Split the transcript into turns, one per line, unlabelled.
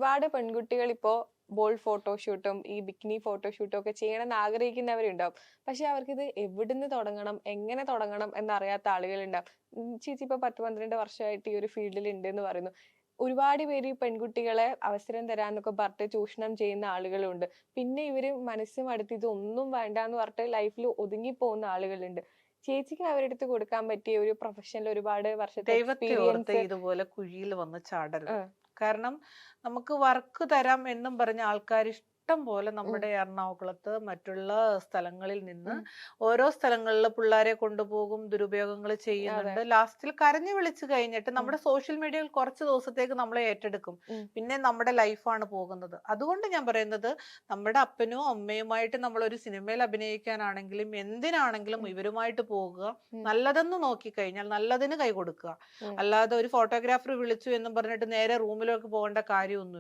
ഒരുപാട് പെൺകുട്ടികൾ ഇപ്പോ ബോൾഡ് ഫോട്ടോഷൂട്ടും ഈ ബിക്കിനി ഫോട്ടോഷൂട്ടും ഒക്കെ ചെയ്യണമെന്ന് ആഗ്രഹിക്കുന്നവരുണ്ടാവും. പക്ഷെ അവർക്കിത് എവിടുന്ന് തുടങ്ങണം, എങ്ങനെ തുടങ്ങണം എന്നറിയാത്ത ആളുകളുണ്ടാവും. ചേച്ചി ഇപ്പൊ 10, 12 വർഷമായിട്ട് ഈ ഒരു ഫീൽഡിൽ ഉണ്ട് എന്ന് പറയുന്നു. ഒരുപാട് പേര് ഈ പെൺകുട്ടികളെ അവസരം തരാന്നൊക്കെ പറഞ്ഞിട്ട് ചൂഷണം ചെയ്യുന്ന ആളുകളുണ്ട്. പിന്നെ ഇവര് മനസ്സ് മടുത്ത് ഇതൊന്നും വേണ്ടാന്ന് പറഞ്ഞിട്ട് ലൈഫിൽ ഒതുങ്ങി പോകുന്ന ആളുകളുണ്ട്. ചേച്ചിക്ക് അവരുടെ അടുത്ത് കൊടുക്കാൻ പറ്റിയ ഒരു പ്രൊഫഷനിൽ ഒരുപാട് വർഷത്തെ
ദൈവത്തെ ഓർത്ത്
എക്സ്പീരിയൻസ്.
ഇതുപോലെ കുഴിയിൽ വന്ന് ചാടരുത്.
ആഹ്.
കാരണം നമുക്ക് വർക്ക് തരാം എന്നും പറഞ്ഞ ആൾക്കാർ ഇഷ്ടം പോലെ
ഉം.
നമ്മുടെ എറണാകുളത്ത് മറ്റുള്ള സ്ഥലങ്ങളിൽ നിന്ന്
ഉം.
ഓരോ സ്ഥലങ്ങളിൽ പിള്ളേരെ കൊണ്ടുപോകും, ദുരുപയോഗങ്ങൾ
അതെ.
ചെയ്യുന്നുണ്ട്. ലാസ്റ്റിൽ കരഞ്ഞു വിളിച്ചു കഴിഞ്ഞിട്ട്
ഉം.
നമ്മുടെ സോഷ്യൽ മീഡിയയിൽ കുറച്ച് ദിവസത്തേക്ക് നമ്മളെ ഏറ്റെടുക്കും.
ഉം.
പിന്നെ നമ്മുടെ ലൈഫാണ് പോകുന്നത്. അതുകൊണ്ട് ഞാൻ പറയുന്നത്, നമ്മുടെ അപ്പനും അമ്മയുമായിട്ട് നമ്മൾ ഒരു സിനിമയിൽ അഭിനയിക്കാനാണെങ്കിലും എന്തിനാണെങ്കിലും
ഉം.
ഇവരുമായിട്ട് പോകുക.
ഉം.
നല്ലതെന്ന് നോക്കിക്കഴിഞ്ഞാൽ നല്ലതിന് കൈ കൊടുക്കുക.
ഉം.
അല്ലാതെ ഒരു ഫോട്ടോഗ്രാഫർ വിളിച്ചു എന്നും പറഞ്ഞിട്ട് നേരെ റൂമിലേക്ക് പോകേണ്ട കാര്യമൊന്നും